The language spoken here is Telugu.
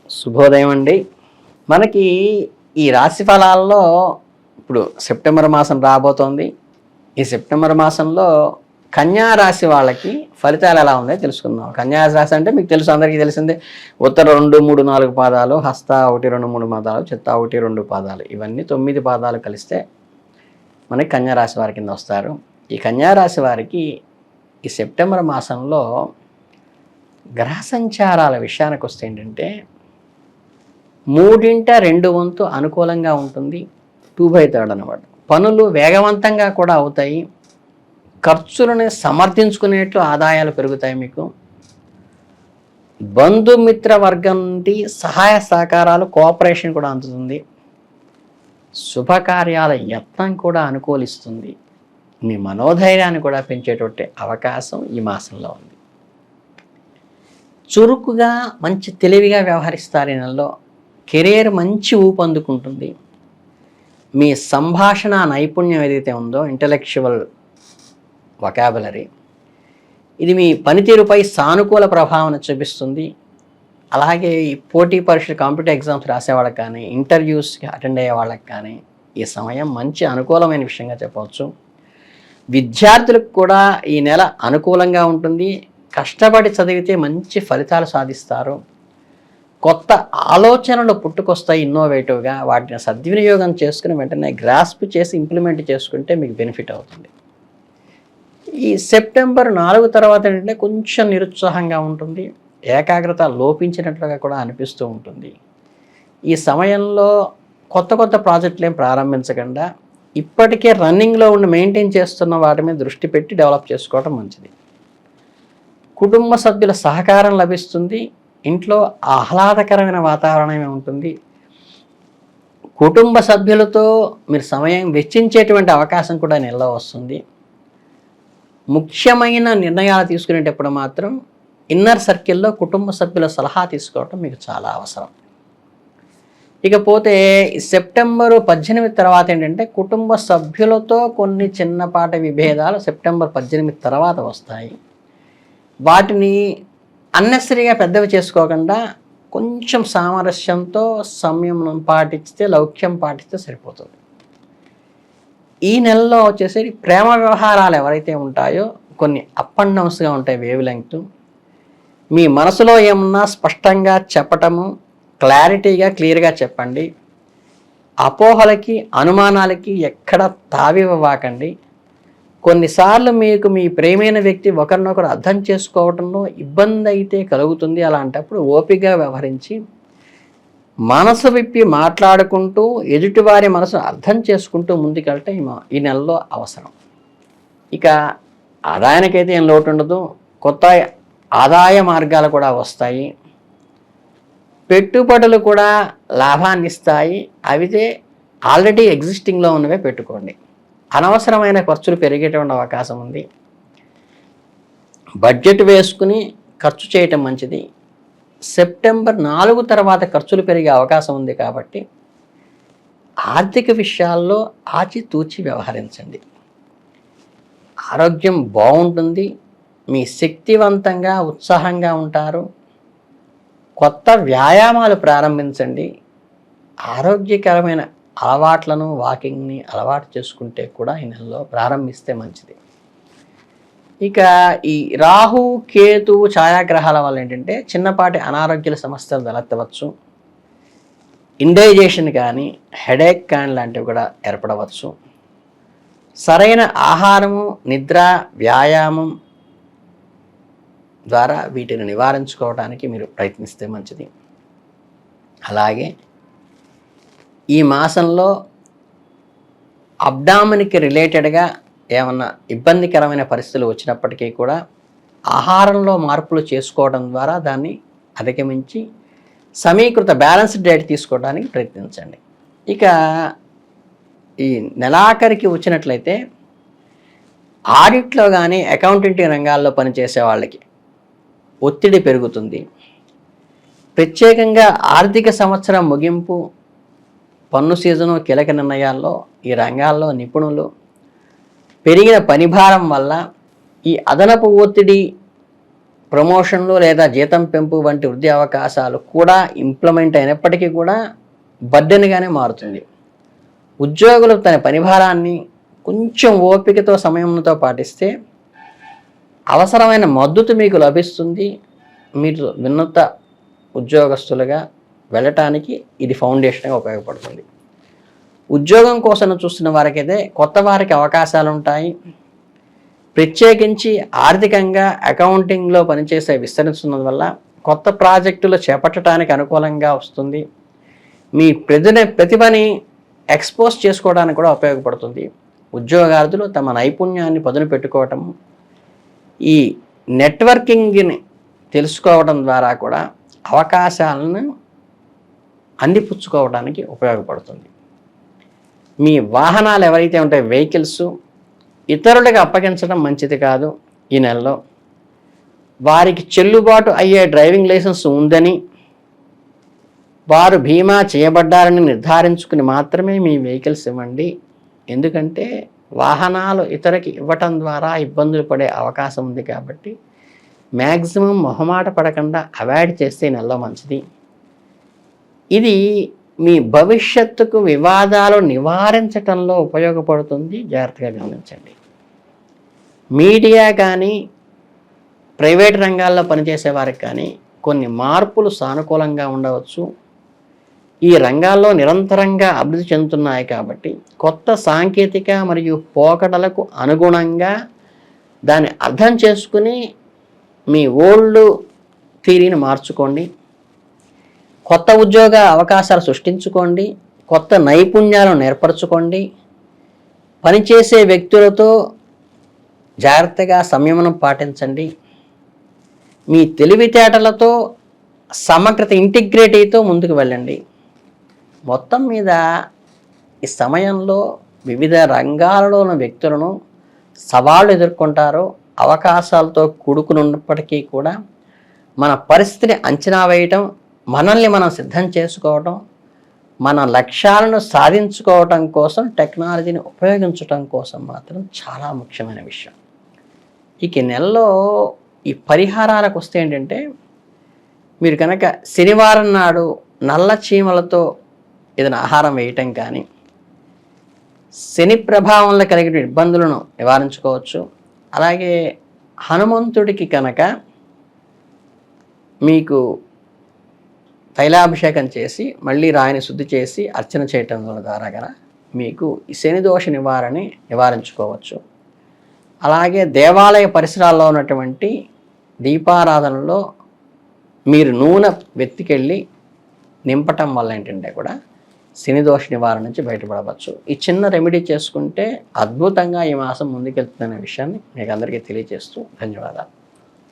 శుభోదయం అండి. మనకి ఈ రాశి ఫలాల్లో ఇప్పుడు సెప్టెంబర్ మాసం రాబోతోంది. ఈ సెప్టెంబర్ మాసంలో కన్యా రాశి వాళ్ళకి ఫలితాలు ఎలా ఉన్నాయో తెలుసుకుందాం. కన్యా రాశి అంటే మీకు తెలుసు, అందరికీ తెలిసిందే. ఉత్తర 2, 3, 4 పాదాలు, హస్త 1, 2, 3 పాదాలు, చిత్త 1, 2 పాదాలు, ఇవన్నీ 9 పాదాలు కలిస్తే మనకి కన్యా రాశి వారి కింద వస్తారు. ఈ కన్యా రాశి వారికి ఈ సెప్టెంబర్ మాసంలో గ్రహ సంచారాల విషయానికి వస్తే ఏంటంటే 3/2 అనుకూలంగా ఉంటుంది. 2/3 అనమాట. పనులు వేగవంతంగా కూడా అవుతాయి. ఖర్చులను సమర్థించుకునేట్లు ఆదాయాలు పెరుగుతాయి. మీకు బంధుమిత్ర వర్గం నుండి సహాయ సహకారాలు, కోఆపరేషన్ కూడా అందుతుంది. శుభకార్యాల యత్నం కూడా అనుకూలిస్తుంది. మీ మనోధైర్యాన్ని కూడా పెంచేటువంటి అవకాశం ఈ మాసంలో ఉంది. చురుకుగా మంచి తెలివిగా వ్యవహరిస్తారు. ఈ నెలలో కెరీర్ మంచి ఊపందుకుంటుంది. మీ సంభాషణ నైపుణ్యం ఏదైతే ఉందో, ఇంటలెక్చువల్ వొకాబులరీ, ఇది మీ పనితీరుపై సానుకూల ప్రభావం చూపిస్తుంది. అలాగే ఈ పోటీ పరీక్షలు, కాంపిటేటివ్ ఎగ్జామ్స్ రాసేవాళ్ళకి కానీ, ఇంటర్వ్యూస్కి అటెండ్ అయ్యే వాళ్ళకి కానీ ఈ సమయం మంచి అనుకూలమైన విషయంగా చెప్పవచ్చు. విద్యార్థులకు కూడా ఈ నెల అనుకూలంగా ఉంటుంది. కష్టపడి చదివితే మంచి ఫలితాలు సాధిస్తారు. కొత్త ఆలోచనలు పుట్టుకొస్తాయి ఇన్నోవేటివ్గా. వాటిని సద్వినియోగం చేసుకుని వెంటనే గ్రాస్ప్ చేసి ఇంప్లిమెంట్ చేసుకుంటే మీకు బెనిఫిట్ అవుతుంది. ఈ సెప్టెంబర్ 4 తర్వాత ఏంటంటే కొంచెం నిరుత్సాహంగా ఉంటుంది. ఏకాగ్రత లోపించినట్లుగా కూడా అనిపిస్తూ ఉంటుంది. ఈ సమయంలో కొత్త ప్రాజెక్టులు ఏం ప్రారంభించకుండా ఇప్పటికే రన్నింగ్లో ఉండి మెయింటైన్ చేస్తున్న వాటి మీద దృష్టి పెట్టి డెవలప్ చేసుకోవడం మంచిది. కుటుంబ సభ్యుల సహకారం లభిస్తుంది. ఇంట్లో ఆహ్లాదకరమైన వాతావరణమే ఉంటుంది. కుటుంబ సభ్యులతో మీరు సమయం వెచ్చించేటువంటి అవకాశం కూడా నెలలో వస్తుంది. ముఖ్యమైన నిర్ణయాలు తీసుకునేటప్పుడు మాత్రం ఇన్నర్ సర్కిల్లో కుటుంబ సభ్యుల సలహా తీసుకోవటం మీకు చాలా అవసరం. ఇకపోతే సెప్టెంబరు 18 తర్వాత ఏంటంటే కుటుంబ సభ్యులతో కొన్ని చిన్నపాటి విభేదాలు సెప్టెంబర్ 18 తర్వాత వస్తాయి. వాటిని అన్నెసరీగా పెద్దవి చేసుకోకుండా కొంచెం సామరస్యంతో సంయమనం పాటిస్తే, లౌక్యం పాటిస్తే సరిపోతుంది. ఈ నెలలో వచ్చేసి ప్రేమ వ్యవహారాలు ఎవరైతే ఉంటాయో కొన్ని అప్ అండ్ డౌన్స్గా ఉంటాయి. Wave length. మీ మనసులో ఏమన్నా స్పష్టంగా చెప్పటము, క్లారిటీగా క్లియర్గా చెప్పండి. అపోహలకి, అనుమానాలకి ఎక్కడ తావివ్వకండి. కొన్నిసార్లు మీకు మీ ప్రేమైన వ్యక్తి ఒకరినొకరు అర్థం చేసుకోవడంలో ఇబ్బంది అయితే కలుగుతుంది. అలాంటప్పుడు ఓపికగా వ్యవహరించి మనసు విప్పి మాట్లాడుకుంటూ ఎదుటివారి మనసును అర్థం చేసుకుంటూ ముందుకెళ్తే ఈ నెలలో అవసరం. ఇక ఆదాయానికైతే ఏం లోటు ఉండదు. కొత్త ఆదాయ మార్గాలు కూడా వస్తాయి. పెట్టుబడులు కూడా లాభాన్ని ఇస్తాయి. అవితే ఆల్రెడీ ఎగ్జిస్టింగ్లో ఉన్నవే పెట్టుకోండి. అనవసరమైన ఖర్చులు పెరిగేటువంటి అవకాశం ఉంది. బడ్జెట్ వేసుకుని ఖర్చు చేయటం మంచిది. సెప్టెంబర్ 4 తర్వాత ఖర్చులు పెరిగే అవకాశం ఉంది కాబట్టి ఆర్థిక విషయాల్లో ఆచితూచి వ్యవహరించండి. ఆరోగ్యం బాగుంటుంది. మీ శక్తివంతంగా, ఉత్సాహంగా ఉంటారు. కొత్త వ్యాయామాలు ప్రారంభించండి. ఆరోగ్యకరమైన అలవాట్లను, వాకింగ్ని అలవాటు చేసుకుంటే కూడా ఈ నెలలో ప్రారంభిస్తే మంచిది. ఇక ఈ రాహు, కేతు ఛాయాగ్రహాల వల్ల ఏంటంటే చిన్నపాటి అనారోగ్యాల సమస్యలు తలెత్తవచ్చు. ఇండైజేషన్ కానీ, హెడేక్ కానీ లాంటివి కూడా ఏర్పడవచ్చు. సరైన ఆహారము, నిద్ర, వ్యాయామం ద్వారా వీటిని నివారించుకోవడానికి మీరు ప్రయత్నిస్తే మంచిది. అలాగే ఈ మాసంలో అబ్డామిన్కి రిలేటెడ్గా ఏమన్నా ఇబ్బందికరమైన పరిస్థితులు వచ్చినప్పటికీ కూడా ఆహారంలో మార్పులు చేసుకోవడం ద్వారా దాన్ని అధిగమించి సమీకృత బ్యాలెన్స్డ్ డైట్ తీసుకోవడానికి ప్రయత్నించండి. ఇక ఈ నెలాఖరికి వచ్చినట్లయితే ఆడిట్లో కానీ, అకౌంటెంట్ రంగాల్లో పనిచేసే వాళ్ళకి ఒత్తిడి పెరుగుతుంది. ప్రత్యేకంగా ఆర్థిక సంవత్సరం ముగింపు, పన్ను సీజను, కీలక నిర్ణయాల్లో ఈ రంగాల్లో నిపుణులు పెరిగిన పనిభారం వల్ల ఈ అదనపు ఒత్తిడి ప్రమోషన్లు లేదా జీతం పెంపు వంటి వృద్ధి అవకాశాలు కూడా ఇంప్లిమెంట్ అయినప్పటికీ కూడా బర్డెన్గానే మారుతుంది. ఉద్యోగులు తన పనిభారాన్ని కొంచెం ఓపికతో సమయంతో పాటిస్తే అవసరమైన మద్దతు మీకు లభిస్తుంది. మీరు ఉన్నత ఉద్యోగస్తులుగా వెళ్ళటానికి ఇది ఫౌండేషన్గా ఉపయోగపడుతుంది. ఉద్యోగం కోసం చూస్తున్న వారికైతే కొత్త వారికి అవకాశాలు ఉంటాయి. ప్రత్యేకించి ఆర్థికంగా అకౌంటింగ్లో పనిచేసే విస్తరిస్తున్నందు వల్ల కొత్త ప్రాజెక్టులు చేపట్టడానికి అనుకూలంగా వస్తుంది. మీ ప్రతిభని ఎక్స్పోజ్ చేసుకోవడానికి కూడా ఉపయోగపడుతుంది. ఉద్యోగార్థులు తమ నైపుణ్యాన్ని పదును పెట్టుకోవటం, ఈ నెట్వర్కింగ్ని తెలుసుకోవడం ద్వారా కూడా అవకాశాలను అందిపుచ్చుకోవడానికి ఉపయోగపడుతుంది. మీ వాహనాలు ఎవరైతే ఉంటాయో వెహికల్స్ ఇతరులకు అప్పగించడం మంచిది కాదు. ఈ నెలలో వారికి చెల్లుబాటు అయ్యే డ్రైవింగ్ లైసెన్స్ ఉందని, వారు బీమా చేయబడ్డారని నిర్ధారించుకుని మాత్రమే మీ వెహికల్స్ ఇవ్వండి. ఎందుకంటే వాహనాలు ఇతరులకి ఇవ్వటం ద్వారా ఇబ్బందులు పడే అవకాశం ఉంది కాబట్టి మ్యాక్సిమం మొహమాట పడకుండా అవాయిడ్ చేస్తే నెలలో మంచిది. ఇది మీ భవిష్యత్తుకు వివాదాలు నివారించటంలో ఉపయోగపడుతుంది. జాగ్రత్తగా గమనించండి. మీడియా కానీ ప్రైవేట్ రంగాల్లో పనిచేసే వారికి కానీ కొన్ని మార్పులు సానుకూలంగా ఉండవచ్చు. ఈ రంగాల్లో నిరంతరంగా అభివృద్ధి చెందుతున్నాయి కాబట్టి కొత్త సాంకేతిక మరియు పోకడలకు అనుగుణంగా దాన్ని అర్థం చేసుకుని మీ ఓల్డ్ థియరీని మార్చుకోండి. కొత్త ఉద్యోగ అవకాశాలు సృష్టించుకోండి. కొత్త నైపుణ్యాలను నేర్పరచుకోండి. పనిచేసే వ్యక్తులతో జాగ్రత్తగా సంయమనం పాటించండి. మీ తెలివితేటలతో సమగ్రత ఇంటిగ్రిటీతో ముందుకు వెళ్ళండి. మొత్తం మీద ఈ సమయంలో వివిధ రంగాలలో ఉన్న వ్యక్తులను సవాళ్ళు ఎదుర్కొంటారు. అవకాశాలతో కూడుకున్నప్పటికీ కూడా మన పరిస్థితిని అంచనా వేయటం, మనల్ని మనం సిద్ధం చేసుకోవటం, మన లక్ష్యాలను సాధించుకోవటం కోసం టెక్నాలజీని ఉపయోగించటం కోసం మాత్రం చాలా ముఖ్యమైన విషయం. ఇక నెలలో ఈ పరిహారాలకు వస్తే ఏంటంటే, మీరు కనుక శనివారం నాడు నల్ల చీమలతో ఏదైనా ఆహారం వేయటం కానీ శని ప్రభావంలో కలిగిన ఇబ్బందులను నివారించుకోవచ్చు. అలాగే హనుమంతుడికి కనుక మీకు తైలాభిషేకం చేసి మళ్ళీ రాయిని శుద్ధి చేసి అర్చన చేయటం ద్వారా కనుక మీకు ఈ శని దోష నివారించుకోవచ్చు. అలాగే దేవాలయ పరిసరాల్లో ఉన్నటువంటి దీపారాధనలో మీరు నూనె వెతికెళ్ళి నింపటం వల్ల ఏంటంటే కూడా శని దోష నివారణ నుంచి బయటపడవచ్చు. ఈ చిన్న రెమెడీ చేసుకుంటే అద్భుతంగా ఈ మాసం ముందుకెళ్తుందనే విషయాన్ని మీకు అందరికీ తెలియజేస్తూ ధన్యవాదాలు.